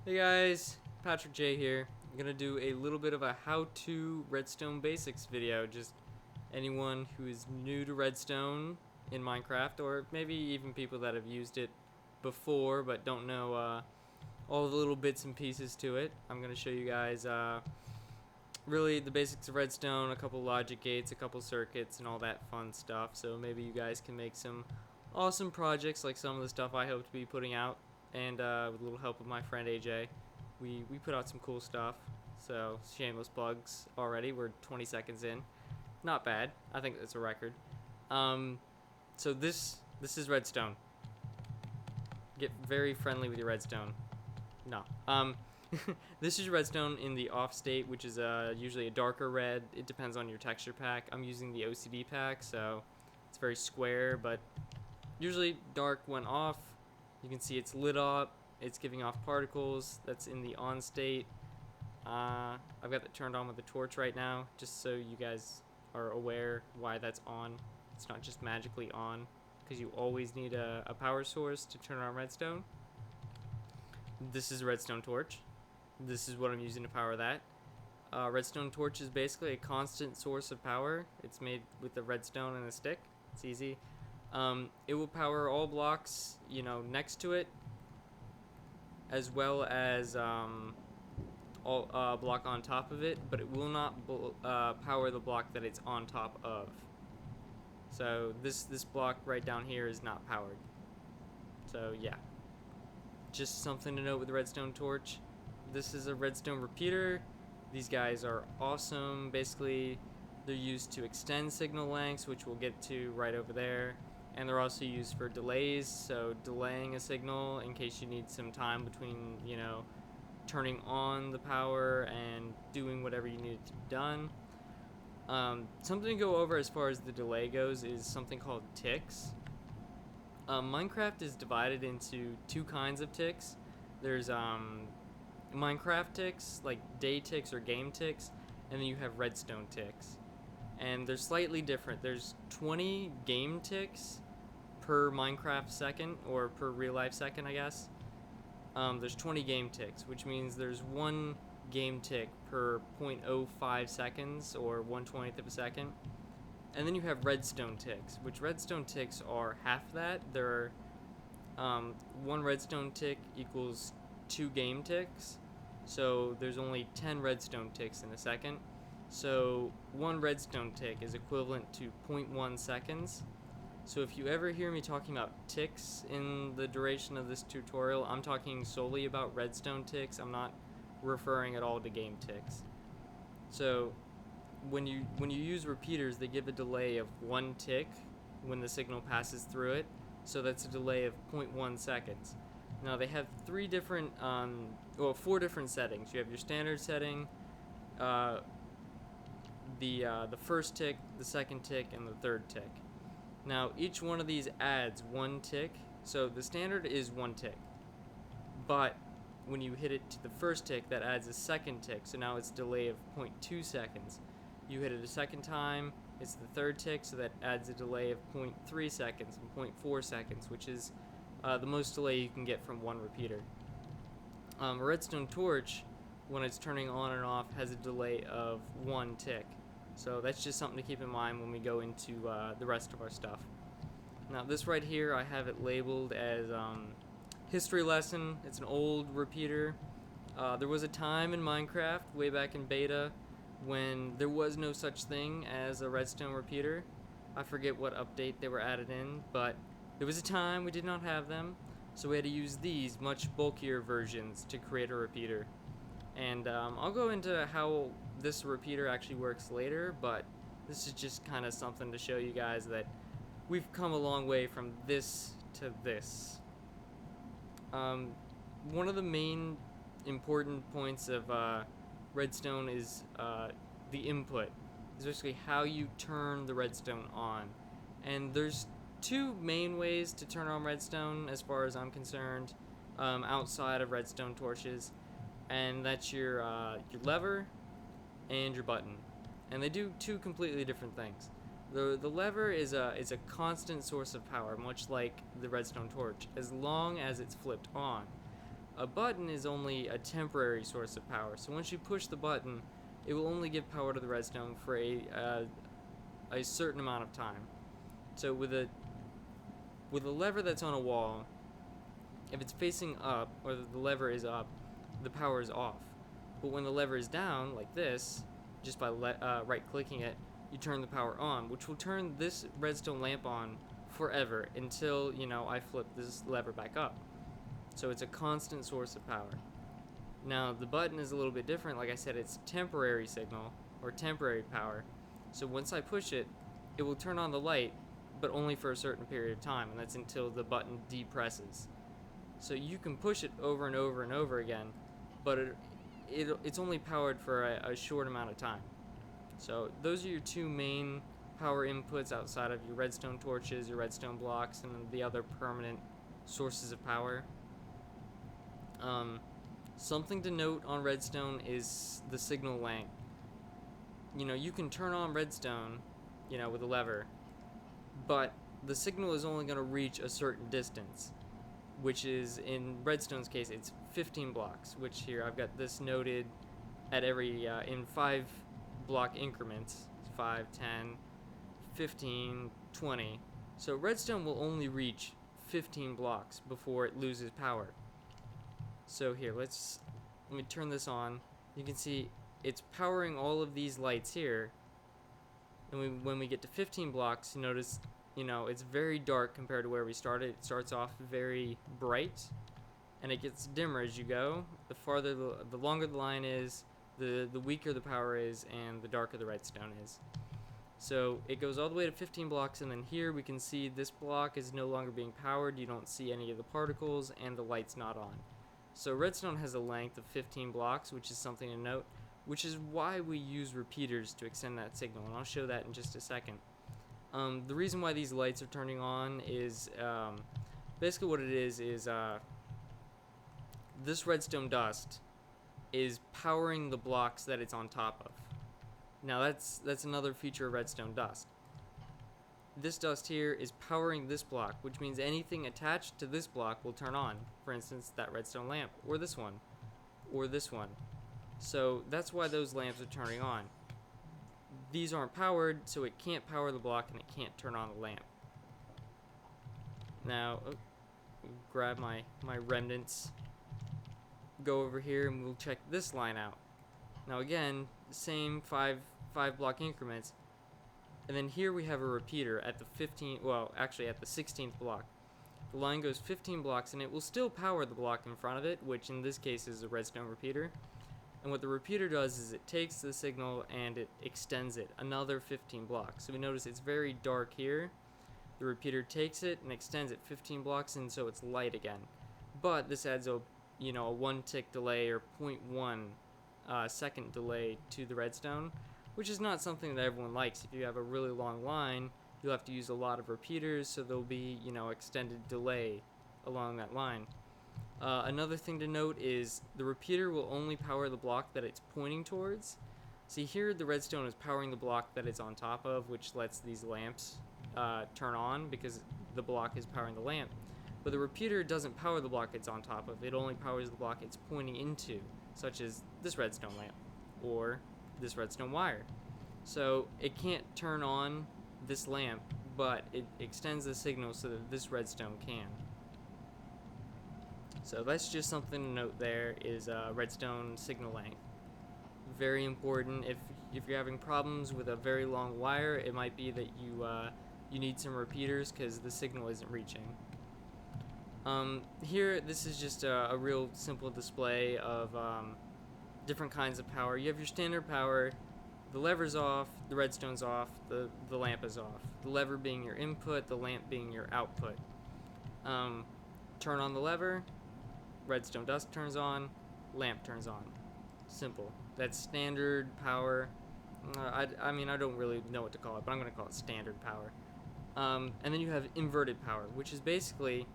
Hey guys, Patrick J here. I'm gonna do a little bit of a how-to Redstone basics video. Just anyone who is new to Redstone in Minecraft, or maybe even people that have used it before but don't know all the little bits and pieces to it. I'm gonna show you guys really the basics of Redstone, a couple logic gates, a couple circuits, and all that fun stuff. So maybe you guys can make some awesome projects like some of the stuff I hope to be putting out, and with a little help of my friend AJ, we put out some cool stuff. So shameless plugs already. We're 20 seconds in, not bad. I think that's a record. Um, so this is Redstone. Get very friendly with your Redstone. No. This is redstone in the off state, which is usually a darker red. It depends on your texture pack. I'm using the OCD pack, so it's very square, but usually dark when off. You can see it's lit up. It's giving off particles. That's in the on state. I've got that turned on with the torch right now, just so you guys are aware why that's on. It's not just magically on, because you always need a power source to turn on redstone. This is a redstone torch. This is what I'm using to power that. Redstone torch is basically a constant source of power. It's made with the redstone and a stick. It's easy. It will power all blocks, next to it, as well as all block on top of it, but it will not power the block that it's on top of. So this block right down here is not powered. So yeah, just something to note with the redstone torch. This is a redstone repeater. These guys are awesome. Basically, they're used to extend signal lengths, which we'll get to right over there. And they're also used for delays, so delaying a signal in case you need some time between, turning on the power and doing whatever you need to be done. Something to go over as far as the delay goes is something called ticks. Minecraft is divided into two kinds of ticks. There's Minecraft ticks, like day ticks or game ticks, and then you have redstone ticks. And they're slightly different. There's 20 game ticks per Minecraft second, or per real life second, I guess. There's 20 game ticks, which means there's one game tick per 0.05 seconds, or 1/20th of a second. And then you have redstone ticks, which redstone ticks are half that. They're one redstone tick equals 2 game ticks. So there's only 10 redstone ticks in a second. So one redstone tick is equivalent to 0.1 seconds. So if you ever hear me talking about ticks in the duration of this tutorial, I'm talking solely about redstone ticks. I'm not referring at all to game ticks. So when you use repeaters, they give a delay of 1 tick when the signal passes through it. So that's a delay of 0.1 seconds. Now they have four different settings. You have your standard setting, the first tick, the second tick, and the third tick. Now each one of these adds 1 tick. So the standard is 1 tick, but when you hit it to the first tick, that adds a second tick. So now it's a delay of 0.2 seconds. You hit it a second time, it's the third tick, so that adds a delay of 0.3 seconds and 0.4 seconds, which is the most delay you can get from one repeater. A redstone torch, when it's turning on and off, has a delay of 1 tick. So that's just something to keep in mind when we go into the rest of our stuff. Now this right here, I have it labeled as history lesson. It's an old repeater. There was a time in Minecraft, way back in beta, when there was no such thing as a redstone repeater. I forget what update they were added in, but there was a time we did not have them, so we had to use these much bulkier versions to create a repeater. And I'll go into how this repeater actually works later, but this is just kind of something to show you guys that we've come a long way from this to this. One of the main important points of redstone is the input. It's basically how you turn the redstone on. And there's 2 main ways to turn on redstone as far as I'm concerned, outside of redstone torches. And that's your lever and your button. And they do 2 completely different things. The lever is a constant source of power, much like the redstone torch, as long as it's flipped on. A button is only a temporary source of power. So once you push the button, it will only give power to the redstone for a certain amount of time. So with a lever that's on a wall, if it's facing up, or the lever is up, the power is off. But when the lever is down, like this, just by right-clicking it, you turn the power on, which will turn this redstone lamp on forever until, I flip this lever back up. So it's a constant source of power. Now, the button is a little bit different. Like I said, it's temporary signal, or temporary power. So once I push it, it will turn on the light, but only for a certain period of time, and that's until the button depresses. So you can push it over and over and over again, but it's only powered for a short amount of time. So those are your two main power inputs outside of your redstone torches, your redstone blocks, and the other permanent sources of power. Something to note on redstone is the signal length. You can turn on redstone, with a lever, but the signal is only going to reach a certain distance, which is, in redstone's case, it's 15 blocks, which here I've got this noted at in 5 block increments, 5, 10, 15, 20. So redstone will only reach 15 blocks before it loses power. So here, let me turn this on. You can see it's powering all of these lights here. And when we get to 15 blocks, notice, it's very dark compared to where we started. It starts off very bright, and it gets dimmer as you go. The longer the line is, the weaker the power is, and the darker the redstone is. So it goes all the way to 15 blocks, and then here we can see this block is no longer being powered. You don't see any of the particles, and the light's not on. So redstone has a length of 15 blocks, which is something to note, which is why we use repeaters to extend that signal, and I'll show that in just a second. The reason why these lights are turning on is basically what it is this redstone dust is powering the blocks that it's on top of. Now that's another feature of redstone dust. This dust here is powering this block, which means anything attached to this block will turn on. For instance, that redstone lamp, or this one, or this one. So that's why those lamps are turning on. These aren't powered, so it can't power the block and it can't turn on the lamp. Now, grab my remnants, go over here, and we'll check this line out. Now again, same 5 block increments. And then here we have a repeater at the at the 16th block. The line goes 15 blocks, and it will still power the block in front of it, which in this case is a redstone repeater. And what the repeater does is it takes the signal and it extends it another 15 blocks. So we notice it's very dark here. The repeater takes it and extends it 15 blocks, and so it's light again. But this adds a 1 tick delay, or 0.1 second delay to the redstone, which is not something that everyone likes. If you have a really long line, you'll have to use a lot of repeaters, so there'll be, extended delay along that line. Another thing to note is the repeater will only power the block that it's pointing towards. See here, the redstone is powering the block that it's on top of, which lets these lamps turn on because the block is powering the lamp. But the repeater doesn't power the block it's on top of. It only powers the block it's pointing into, such as this redstone lamp or this redstone wire. So it can't turn on this lamp, but it extends the signal so that this redstone can. So that's just something to note there, is redstone signal length. Very important. If you're having problems with a very long wire, it might be that you need some repeaters because the signal isn't reaching. Here, this is just a real simple display of different kinds of power. You have your standard power, the lever's off, the redstone's off, the lamp is off. The lever being your input, the lamp being your output. Turn on the lever, redstone dust turns on, lamp turns on. Simple. That's standard power. I don't really know what to call it, but I'm going to call it standard power. And then you have inverted power, which is basically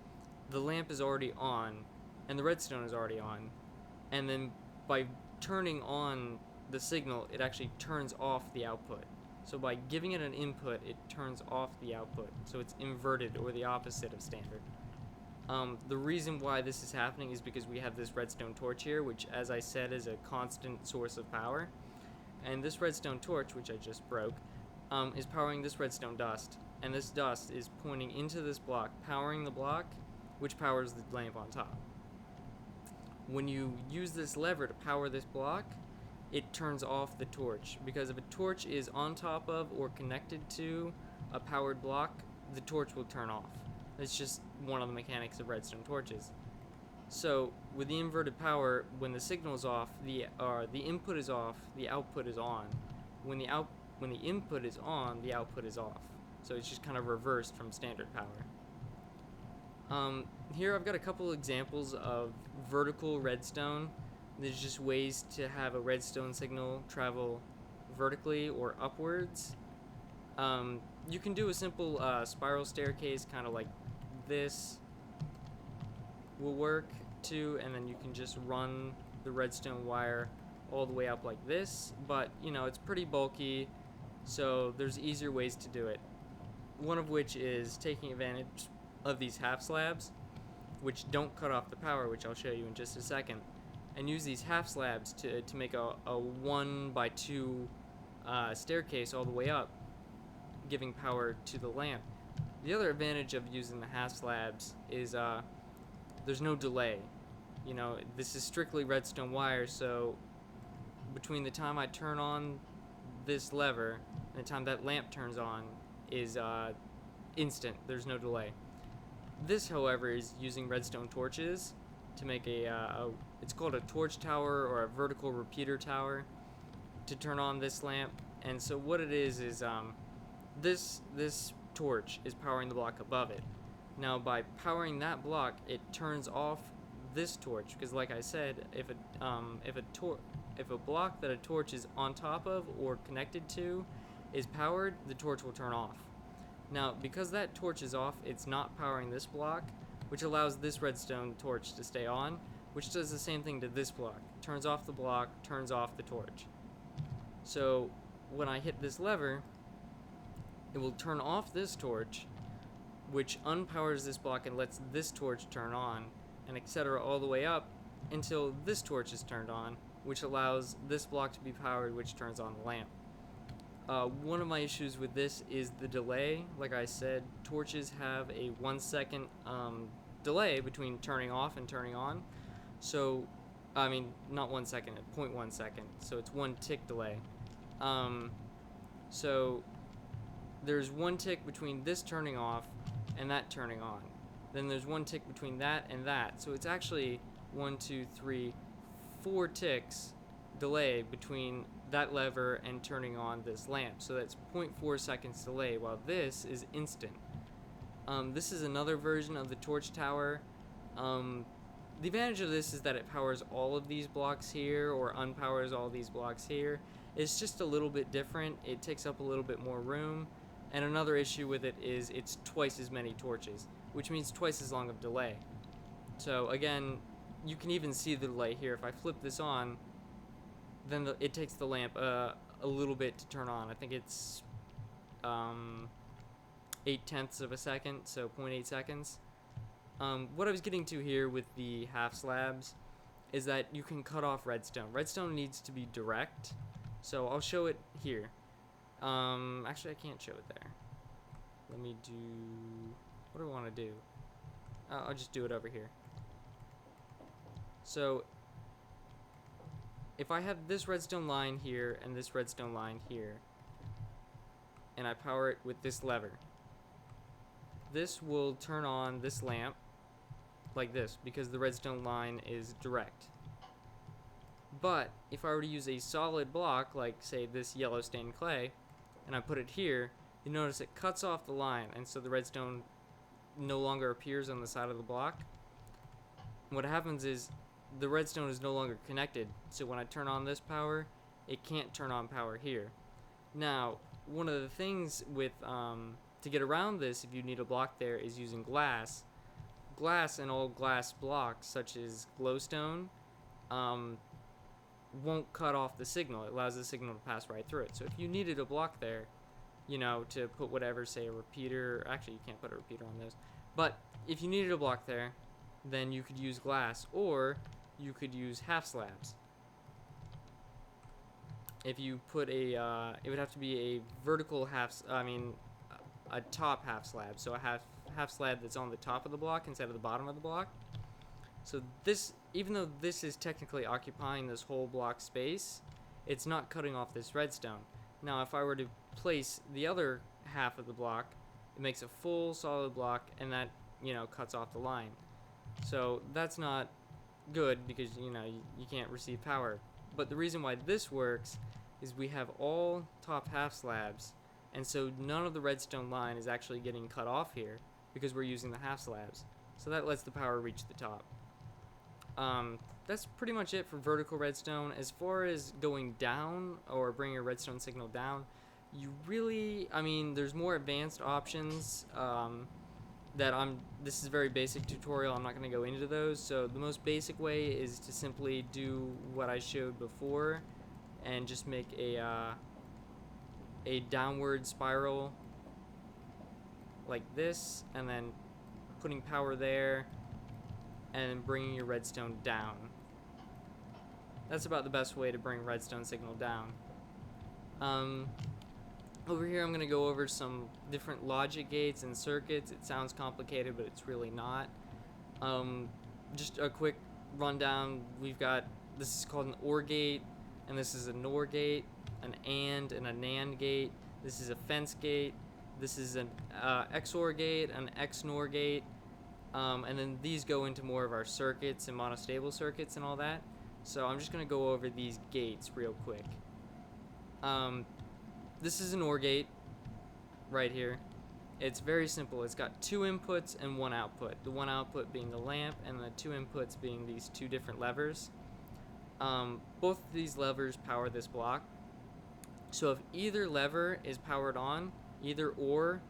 the lamp is already on and the redstone is already on, and then by turning on the signal, it actually turns off the output. So by giving it an input, it turns off the output. So it's inverted, or the opposite of standard. The reason why this is happening is because we have this redstone torch here, which, as I said, is a constant source of power. And this redstone torch, which I just broke, is powering this redstone dust. And this dust is pointing into this block, powering the block, which powers the lamp on top. When you use this lever to power this block, it turns off the torch, because if a torch is on top of or connected to a powered block, the torch will turn off. It's just one of the mechanics of redstone torches. So with the inverted power, when the signal is off, the input is off, the output is on. When the input is on, the output is off. So it's just kind of reversed from standard power. Here I've got a couple examples of vertical redstone. There's just ways to have a redstone signal travel vertically or upwards. You can do a simple spiral staircase, kind of like this will work too, and then you can just run the redstone wire all the way up like this, but you know, it's pretty bulky, so there's easier ways to do it. One of which is taking advantage of these half slabs, which don't cut off the power, which I'll show you in just a second, and use these half slabs to make a 1x2 staircase all the way up, giving power to the lamp. The other advantage of using the half slabs is there's no delay. You know, this is strictly redstone wire, so between the time I turn on this lever and the time that lamp turns on is instant. There's no delay. This, however, is using redstone torches to make it's called a torch tower or a vertical repeater tower to turn on this lamp. And so what it is this torch is powering the block above it. Now by powering that block, it turns off this torch, because like I said, if a block that a torch is on top of or connected to is powered, the torch will turn off. Now because that torch is off, it's not powering this block, which allows this redstone torch to stay on, which does the same thing to this block. Turns off the block, turns off the torch. So when I hit this lever, it will turn off this torch, which unpowers this block and lets this torch turn on, and etc. all the way up until this torch is turned on, which allows this block to be powered, which turns on the lamp. One of my issues with this is the delay. Like I said, torches have a 1 second delay between turning off and turning on. So, I mean, not 1 second, 0.1 second. So it's 1 tick delay. So there's 1 tick between this turning off and that turning on. Then there's 1 tick between that and that. So it's actually 1, 2, 3, 4 ticks delay between that lever and turning on this lamp. So that's 0.4 seconds delay, while this is instant. This is another version of the torch tower. The advantage of this is that it powers all of these blocks here, or unpowers all these blocks here. It's just a little bit different. It takes up a little bit more room. And another issue with it is it's twice as many torches, which means twice as long of delay. So again, you can even see the delay here. If I flip this on, then it takes the lamp a little bit to turn on. I think it's 0.8 of a second, so 0.8 seconds. What I was getting to here with the half slabs is that you can cut off redstone. Redstone needs to be direct, so I'll show it here. Actually, I can't show it there. Let me do... what do I want to do? I'll just do it over here. So if I have this redstone line here and this redstone line here, and I power it with this lever, this will turn on this lamp like this, because the redstone line is direct. But if I were to use a solid block, like say this yellow stained clay, and I put it here, you notice it cuts off the line, and so the redstone no longer appears on the side of the block. And what happens is the redstone is no longer connected, so when I turn on this power, it can't turn on power here. Now, one of the things with to get around this, if you need a block there, is using glass. Glass and all glass blocks, such as glowstone, won't cut off the signal. It allows the signal to pass right through it. So if you needed a block there, you know, to put whatever, say a repeater, actually you can't put a repeater on those, But if you needed a block there, then you could use glass, or you could use half slabs. If you put a, it would have to be a vertical a top half slab. So a half slab that's on the top of the block instead of the bottom of the block. So this, even though this is technically occupying this whole block space, it's not cutting off this redstone. Now, if I were to place the other half of the block, it makes a full solid block, and that, cuts off the line. So that's not good because, you can't receive power. But the reason why this works is we have all top half slabs, and so none of the redstone line is actually getting cut off here because we're using the half slabs. So that lets the power reach the top. That's pretty much it for vertical redstone. As far as going down or bringing a redstone signal down, there's more advanced options this is a very basic tutorial. I'm not going to go into those. So the most basic way is to simply do what I showed before and just make a downward spiral like this, and then putting power there and bringing your redstone down. That's about the best way to bring redstone signal down. Over here I'm going to go over some different logic gates and circuits. It sounds complicated, but it's really not. Just a quick rundown. This is called an OR gate, and this is a NOR gate, an AND and a NAND gate. This is a fence gate. This is an XOR gate, an XNOR gate. And then these go into more of our circuits and monostable circuits and all that. So I'm just going to go over these gates real quick. This is an OR gate right here. It's very simple. It's got 2 inputs and 1 output. The 1 output being the lamp, and the 2 inputs being these 2 different levers. Both of these levers power this block. So if either lever is powered on, either or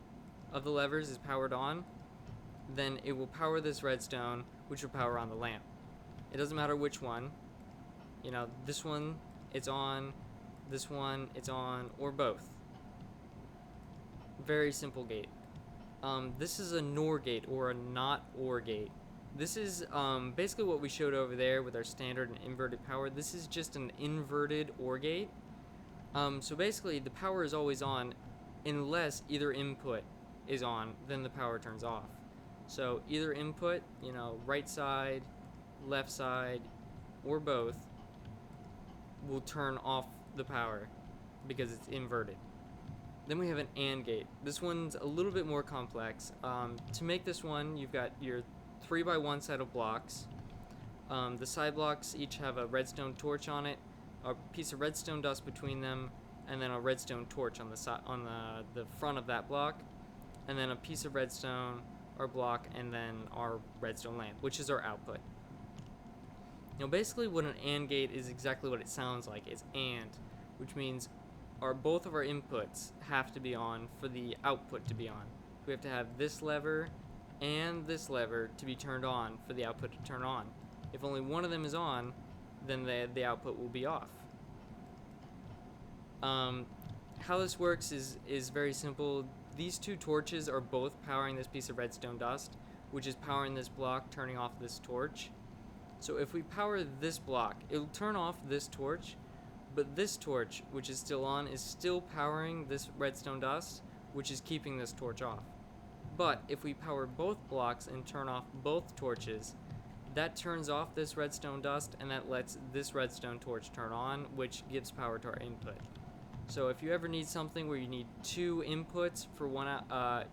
of the levers is powered on, then it will power this redstone, which will power on the lamp. It doesn't matter which one. This one, it's on, this one, it's on, or both. Very simple gate. This is a NOR gate, or a not OR gate. This is basically what we showed over there with our standard and inverted power. This is just an inverted OR gate. So basically the power is always on unless either input is on, then the power turns off. So either input, right side, left side, or both, will turn off the power because it's inverted. Then we have an AND gate. This one's a little bit more complex. To make this one, you've got your 3x1 set of blocks. The side blocks each have a redstone torch on it, a piece of redstone dust between them, and then a redstone torch on the front of that block, and then a piece of redstone, our block, and then our redstone lamp, which is our output. Basically what an AND gate is exactly what it sounds like. It's AND, which means both of our inputs have to be on for the output to be on. We have to have this lever and this lever to be turned on for the output to turn on. If only one of them is on, then the output will be off. How this works is very simple. These 2 torches are both powering this piece of redstone dust, which is powering this block, turning off this torch. So if we power this block, it'll turn off this torch, but this torch, which is still on, is still powering this redstone dust, which is keeping this torch off. But if we power both blocks and turn off both torches, that turns off this redstone dust, and that lets this redstone torch turn on, which gives power to our input. So if you ever need something where you need 2 inputs for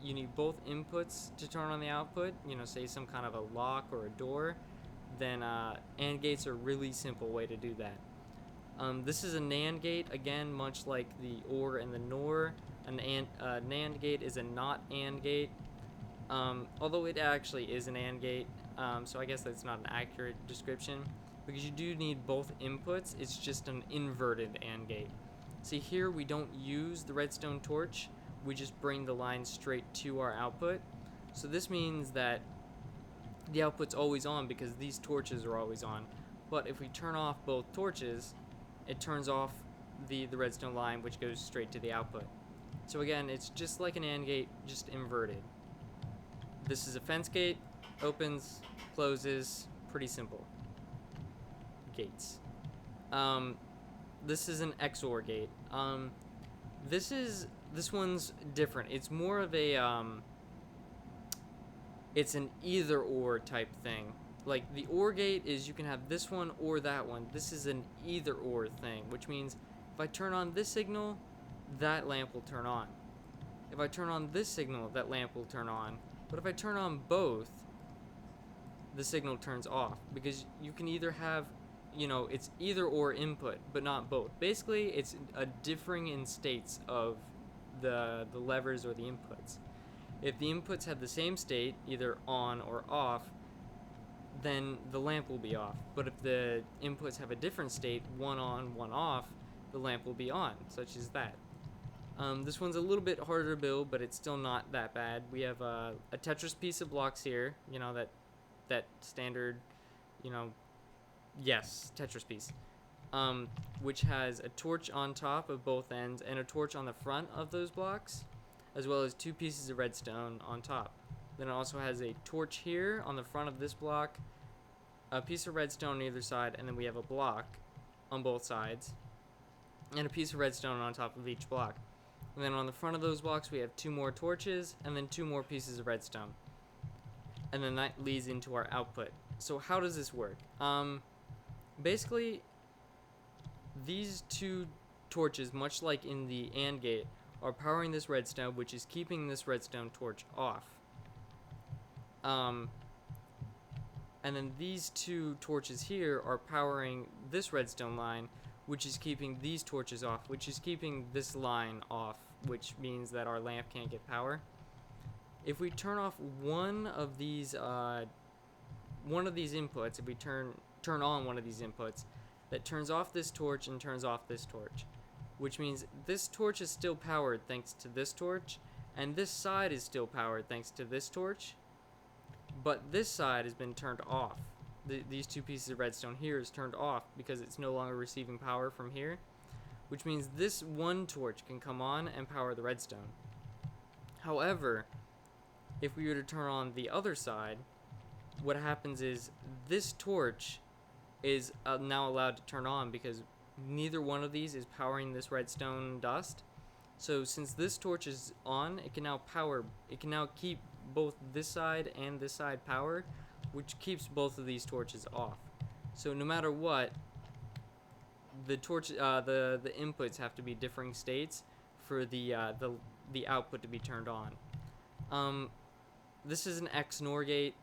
you need both inputs to turn on the output, say some kind of a lock or a door, then AND gates are a really simple way to do that. This is a NAND gate, again, much like the OR and the NOR. An NAND gate is a not AND gate, although it actually is an AND gate, so I guess that's not an accurate description, because you do need both inputs. It's just an inverted AND gate. See, here we don't use the redstone torch, we just bring the line straight to our output. So this means that the output's always on because these torches are always on. But if we turn off both torches, it turns off the redstone line, which goes straight to the output. So again, it's just like an AND gate, just inverted. This is a fence gate, opens, closes, pretty simple. Gates. This is an XOR gate. This one's different. It's more of a it's an either or type thing. Like the OR gate is you can have this one or that one. This is an either or thing, which means if I turn on this signal, that lamp will turn on. If I turn on this signal, that lamp will turn on. But if I turn on both, the signal turns off, because you can either have, it's either or input, but not both. Basically, it's a differing in states of the levers or the inputs. If the inputs have the same state, either on or off, then the lamp will be off. But if the inputs have a different state, one on, one off, the lamp will be on, such as that. This one's a little bit harder to build, but it's still not that bad. We have a Tetris piece of blocks here, that standard, yes, Tetris piece, which has a torch on top of both ends and a torch on the front of those blocks, as well as 2 pieces of redstone on top. Then it also has a torch here on the front of this block, a piece of redstone on either side, and then we have a block on both sides, and a piece of redstone on top of each block. And then on the front of those blocks we have 2 more torches, and then 2 more pieces of redstone. And then that leads into our output. So how does this work? Basically, these 2 torches, much like in the AND gate, are powering this redstone, which is keeping this redstone torch off. And then these 2 torches here are powering this redstone line, which is keeping these torches off, which is keeping this line off, which means that our lamp can't get power. If we turn off one of these inputs, if we turn on one of these inputs, that turns off this torch and turns off this torch, which means this torch is still powered thanks to this torch, and this side is still powered thanks to this torch, but this side has been turned off. These 2 pieces of redstone here is turned off because it's no longer receiving power from here, which means this one torch can come on and power the redstone. However, if we were to turn on the other side, what happens is this torch is now allowed to turn on because neither one of these is powering this redstone dust. So since this torch is on, it can now keep both this side and this side powered, which keeps both of these torches off. So no matter what, the torch, the inputs have to be differing states for the output to be turned on. This is an XNOR gate,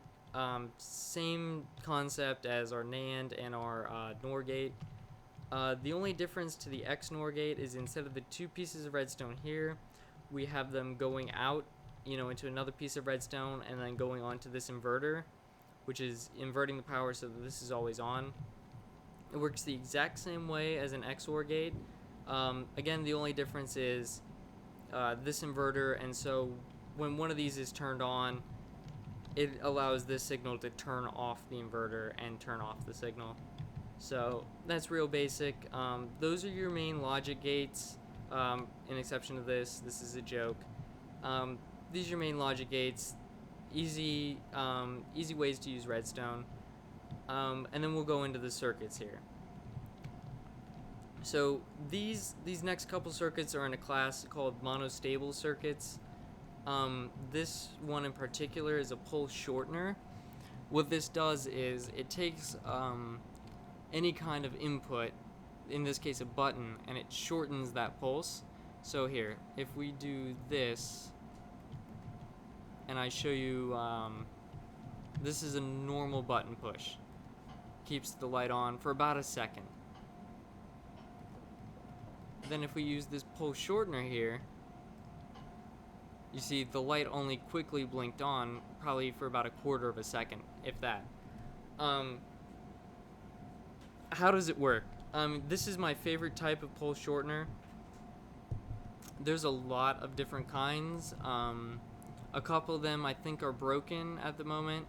same concept as our NAND and our NOR gate. The only difference to the XNOR gate is instead of the 2 pieces of redstone here, we have them going out, into another piece of redstone and then going onto this inverter, which is inverting the power so that this is always on. It works the exact same way as an XOR gate. Again, the only difference is this inverter, and so when one of these is turned on, it allows this signal to turn off the inverter and turn off the signal. So that's real basic. Those are your main logic gates. In exception to this is a joke. These are your main logic gates. Easy ways to use redstone. And then we'll go into the circuits here. So these next couple circuits are in a class called monostable circuits. This one in particular is a pulse shortener. What this does is it takes any kind of input, in this case a button, and it shortens that pulse. So here, if we do this, and I show you, this is a normal button push. Keeps the light on for about a second. Then if we use this pulse shortener here, you see the light only quickly blinked on, probably for about a quarter of a second, if that. How does it work? This is my favorite type of pulse shortener. There's a lot of different kinds. A couple of them I think are broken at the moment,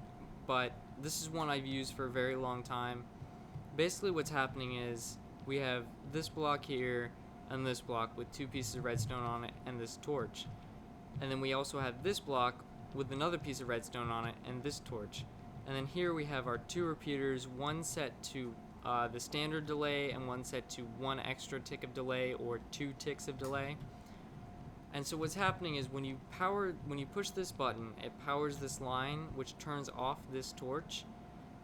but this is one I've used for a very long time. Basically what's happening is we have this block here and this block with 2 pieces of redstone on it and this torch. And then we also have this block with another piece of redstone on it and this torch. And then here we have our 2 repeaters, one set to the standard delay and one set to 1 extra tick of delay or 2 ticks of delay. And so what's happening is when you push this button, it powers this line, which turns off this torch.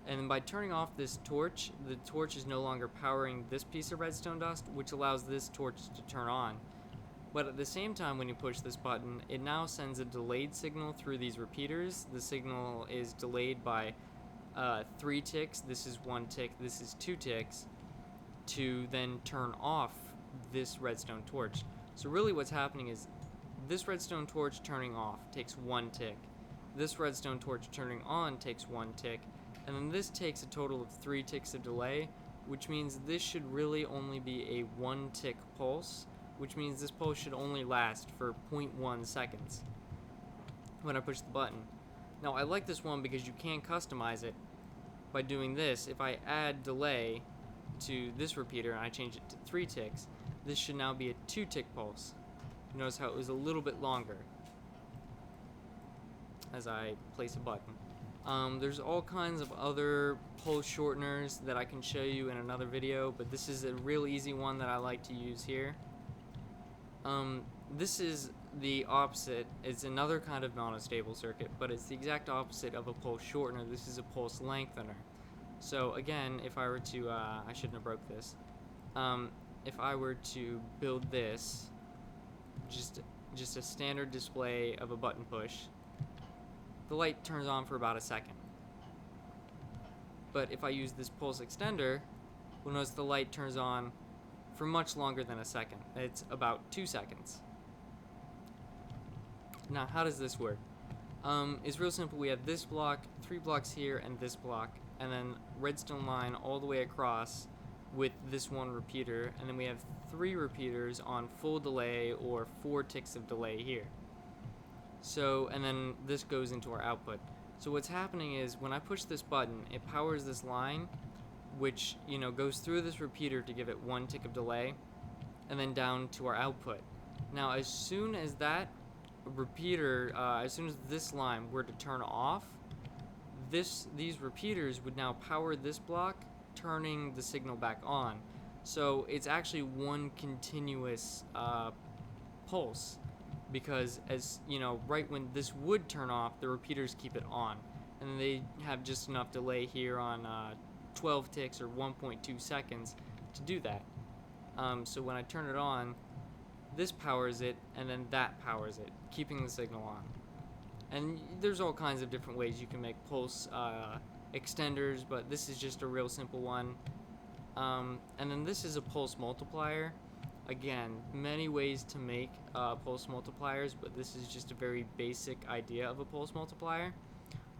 And then by turning off this torch, the torch is no longer powering this piece of redstone dust, which allows this torch to turn on. But at the same time, when you push this button, it now sends a delayed signal through these repeaters. The signal is delayed by 3 ticks. This is 1 tick. This is 2 ticks to then turn off this redstone torch. So really what's happening is this redstone torch turning off takes 1 tick. This redstone torch turning on takes 1 tick. And then this takes a total of 3 ticks of delay, which means this should really only be a 1 tick pulse, which means this pulse should only last for 0.1 seconds when I push the button. Now I like this one because you can customize it by doing this. If I add delay to this repeater and I change it to 3 ticks, this should now be a 2 tick pulse. Notice how it was a little bit longer as I place a button. There's all kinds of other pulse shorteners that I can show you in another video, but this is a real easy one that I like to use here. This is the opposite. It's another kind of monostable circuit, but it's the exact opposite of a pulse shortener. This is a pulse lengthener. So again, if I were to, I shouldn't have broke this. If I were to build this, just a standard display of a button push, the light turns on for about a second. But if I use this pulse extender, we'll notice the light turns on for much longer than a second. It's about 2 seconds. Now, how does this work? It's real simple. We have this block, 3 blocks here, and this block, and then redstone line all the way across with this 1 repeater, and then we have 3 repeaters on full delay or 4 ticks of delay here. So, and then this goes into our output. So what's happening is when I push this button, it powers this line, which, goes through this repeater to give it 1 tick of delay, and then down to our output. Now, as soon as that repeater, as soon as this line were to turn off, these repeaters would now power this block, turning the signal back on. So it's actually one continuous pulse, because right when this would turn off, the repeaters keep it on, and they have just enough delay here on 12 ticks or 1.2 seconds to do that. So when I turn it on, this powers it, and then that powers it, keeping the signal on. And there's all kinds of different ways you can make pulse extenders, but this is just a real simple one. And then this is a pulse multiplier. Again, many ways to make pulse multipliers, but this is just a very basic idea of a pulse multiplier.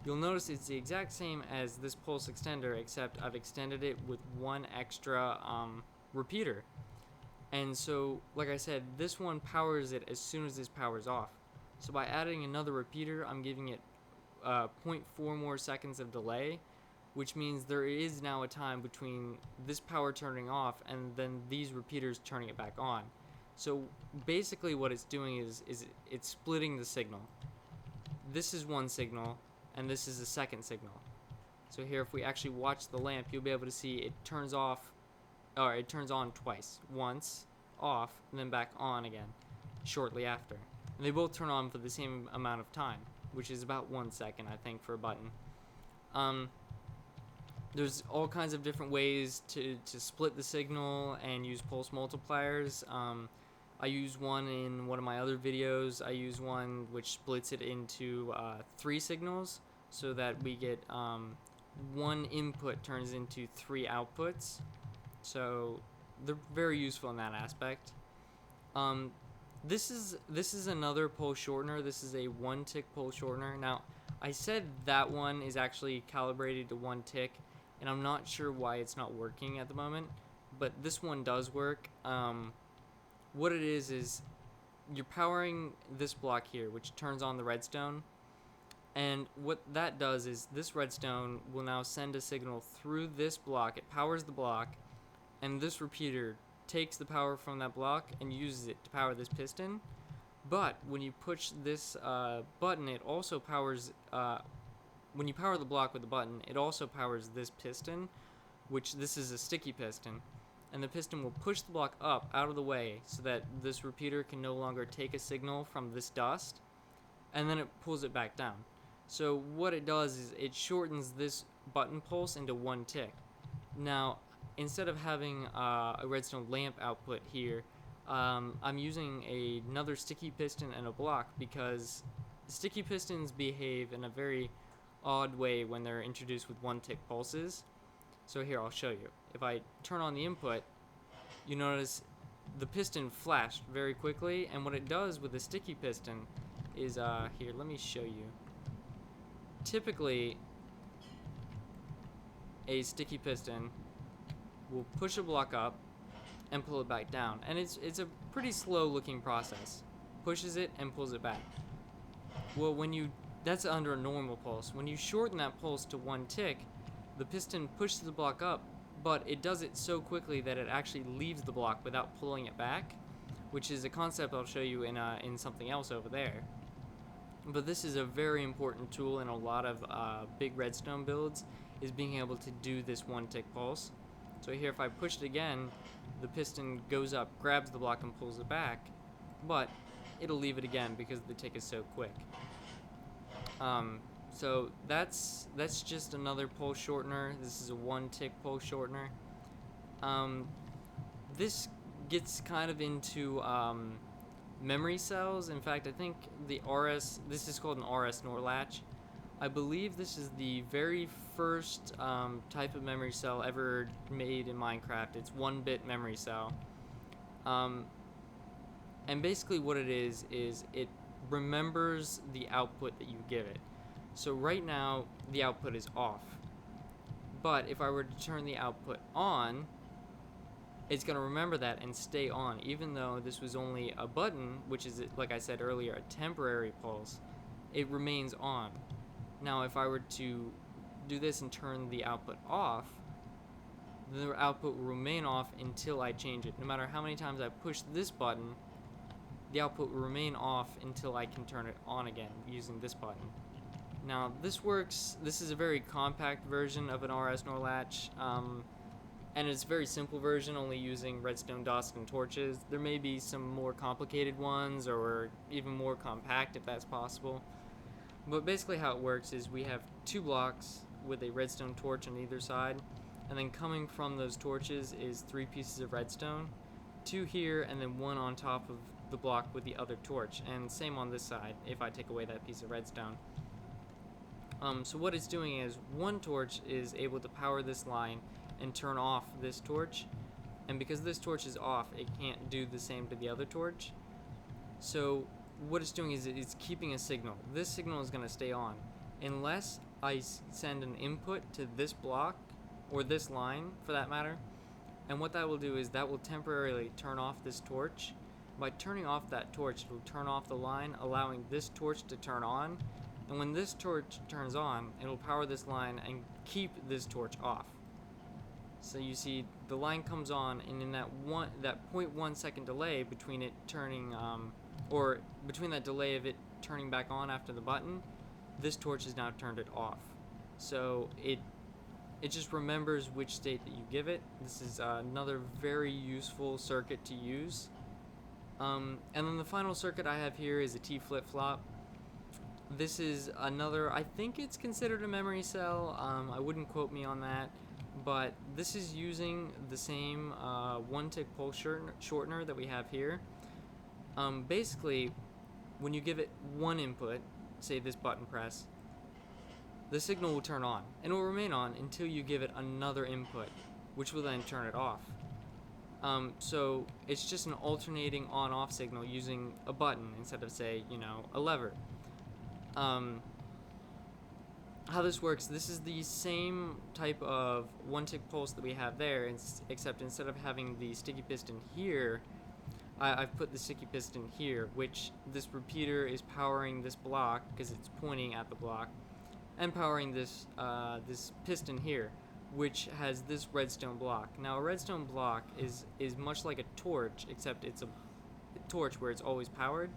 You'll notice it's the exact same as this pulse extender, except I've extended it with 1 extra repeater. And so, like I said, this one powers it as soon as this powers off. So by adding another repeater, I'm giving it 0.4 more seconds of delay, which means there is now a time between this power turning off and then these repeaters turning it back on. So basically what it's doing is it's splitting the signal. This is one signal, and this is a second signal. So here, if we actually watch the lamp, you'll be able to see it turns off, or it turns on twice. Once, off, and then back on again, shortly after. And they both turn on for the same amount of time, which is about 1 second, I think, for a button. There's all kinds of different ways to split the signal and use pulse multipliers. I use one in one of my other videos. I use one which splits it into 3 signals, so that we get 1 input turns into 3 outputs. So they're very useful in that aspect. This is another pulse shortener. This is a 1 tick pulse shortener. Now, I said that one is actually calibrated to 1 tick, and I'm not sure why it's not working at the moment, but this one does work. What it is you're powering this block here, which turns on the redstone, and what that does is this redstone will now send a signal through this block. It powers the block, and this repeater takes the power from that block and uses it to power this piston, But when you push this button, it also powers. When you power the block with the button, it also powers this piston, which this is a sticky piston, and the piston will push the block up out of the way so that this repeater can no longer take a signal from this dust, and then it pulls it back down. So what it does is it shortens this button pulse into one tick. Now, instead of having a redstone lamp output here, I'm using another sticky piston and a block because sticky pistons behave in a very odd way when they're introduced with one tick pulses. So here, I'll show you. If I turn on the input, you notice the piston flashed very quickly, and what it does with the sticky piston is, here, let me show you. Typically, a sticky piston will push a block up and pull it back down, and it's a pretty slow looking process. Pushes it and pulls it back. Well, that's under a normal pulse. When you shorten that pulse to one tick, the piston pushes the block up, but it does it so quickly that it actually leaves the block without pulling it back, which is a concept I'll show you in something else over there. But this is a very important tool in a lot of big redstone builds, is being able to do this one tick pulse. So here, if I push it again, the piston goes up, grabs the block, and pulls it back, but it'll leave it again because the tick is so quick. So that's just another pulse shortener. This is a one tick pulse shortener. This gets kind of into memory cells. In fact, I think this is called an RS NOR latch. I believe this is the very first type of memory cell ever made in Minecraft. It's 1-bit memory cell. And basically what it is it remembers the output that you give it. So right now, the output is off. But if I were to turn the output on, it's going to remember that and stay on, even though this was only a button, which is, like I said earlier, a temporary pulse. It remains on. Now, if I were to do this and turn the output off, the output will remain off until I change it. No matter how many times I push this button, the output will remain off until I can turn it on again using this button. Now, this works. This is a very compact version of an RS NOR latch, and it's a very simple version, only using redstone dust and torches. There may be some more complicated ones, or even more compact if that's possible. But basically how it works is we have 2 blocks with a redstone torch on either side, and then coming from those torches is 3 pieces of redstone, 2 here, and then 1 on top of the block with the other torch, and same on this side if I take away that piece of redstone. So what it's doing is 1 torch is able to power this line and turn off this torch, and because this torch is off, it can't do the same to the other torch. So what it's doing is it's keeping a signal. This signal is going to stay on unless I send an input to this block, or this line for that matter, and what that will do is that will temporarily turn off this torch. By turning off that torch, it will turn off the line, allowing this torch to turn on, and when this torch turns on, it will power this line and keep this torch off. So you see the line comes on, and in that 0.1 second delay between it turning, or between that delay of it turning back on after the button, this torch has now turned it off. So it just remembers which state that you give it. This is another very useful circuit to use. And then the final circuit I have here is a T flip-flop. This is another, I think it's considered a memory cell. I wouldn't quote me on that. But this is using the same 1-tick pulse shortener that we have here. Basically, when you give it 1 input, say this button press, the signal will turn on, and it will remain on until you give it another input, which will then turn it off. So it's just an alternating on-off signal using a button instead of, say, a lever. How this works, this is the same type of 1-tick pulse that we have there, except instead of having the sticky piston here, I've put the sticky piston here, which this repeater is powering this block because it's pointing at the block, and powering this piston here, which has this redstone block. Now, a redstone block is much like a torch, except it's a torch where it's always powered.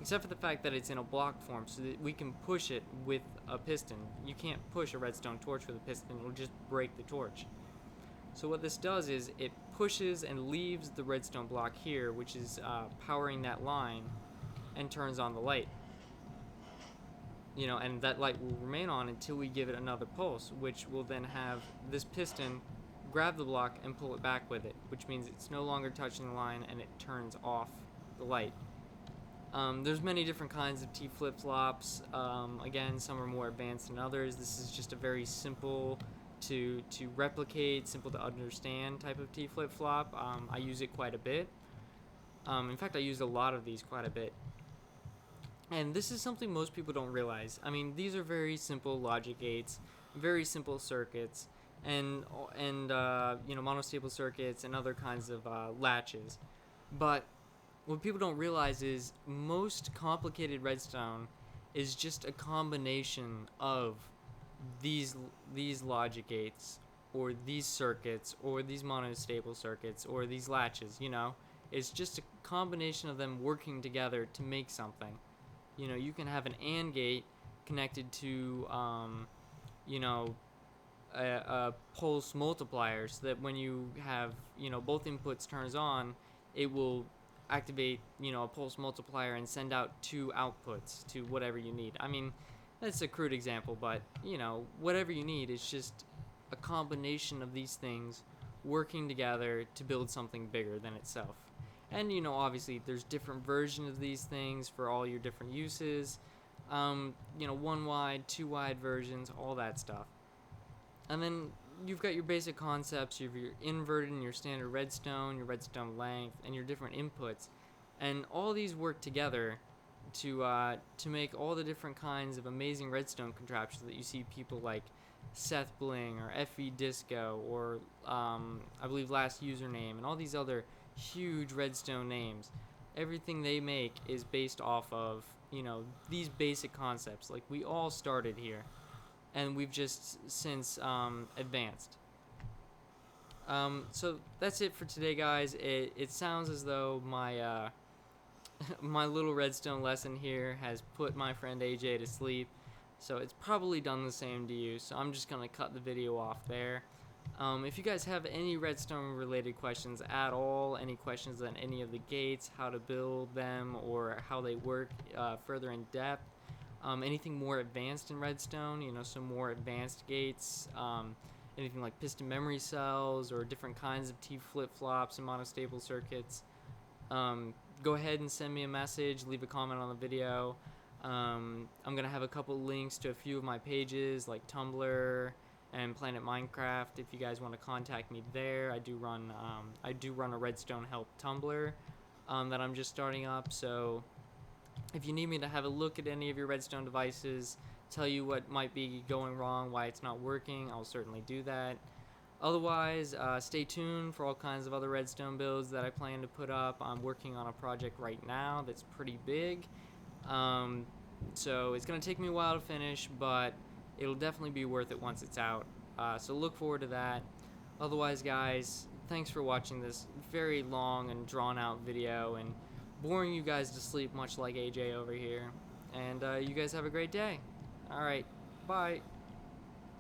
except for the fact that it's in a block form so that we can push it with a piston. You can't push a redstone torch with a piston, it'll just break the torch. So what this does is it pushes and leaves the redstone block here, which is powering that line, and turns on the light. And that light will remain on until we give it another pulse, which will then have this piston grab the block and pull it back with it, which means it's no longer touching the line and it turns off the light. There's many different kinds of T flip-flops. Again, some are more advanced than others. This is just a very simple to replicate, simple to understand type of T flip-flop. I use it quite a bit. In fact, I used a lot of these quite a bit. And this is something most people don't realize. I mean, these are very simple logic gates, very simple circuits, and monostable circuits and other kinds of latches. But what people don't realize is most complicated redstone is just a combination of these logic gates, or these circuits, or these monostable circuits, or these latches. It's just a combination of them working together to make something. You can have an AND gate connected to a pulse multiplier, so that when you have both inputs turns on, it will activate a pulse multiplier and send out two outputs to whatever you need. I mean, that's a crude example, but whatever you need is just a combination of these things working together to build something bigger than itself. And obviously there's different versions of these things for all your different uses. 1 wide, 2 wide versions, all that stuff. And then you've got your basic concepts. You have your inverted and your standard redstone, your redstone length, and your different inputs. And all these work together to make all the different kinds of amazing redstone contraptions that you see people like Seth Bling or FE Disco or I believe Last Username and all these other huge redstone names. Everything they make is based off of these basic concepts. Like, we all started here, and we've just since advanced. So that's it for today, guys. It sounds as though my my little redstone lesson here has put my friend AJ to sleep, so it's probably done the same to you. So I'm just gonna cut the video off there. If you guys have any redstone related questions at all, any questions on any of the gates, how to build them, or how they work further in depth, anything more advanced in redstone, some more advanced gates, anything like piston memory cells or different kinds of T flip-flops and monostable circuits, go ahead and send me a message, leave a comment on the video. I'm going to have a couple links to a few of my pages like Tumblr and Planet Minecraft if you guys want to contact me there. I do run a Redstone Help Tumblr that I'm just starting up, so if you need me to have a look at any of your redstone devices, tell you what might be going wrong, why it's not working, I'll certainly do that. Otherwise, stay tuned for all kinds of other redstone builds that I plan to put up. I'm working on a project right now that's pretty big, so it's going to take me a while to finish, but it'll definitely be worth it once it's out. So look forward to that. Otherwise, guys, thanks for watching this very long and drawn out video and boring you guys to sleep, much like AJ over here. And you guys have a great day. Alright, bye.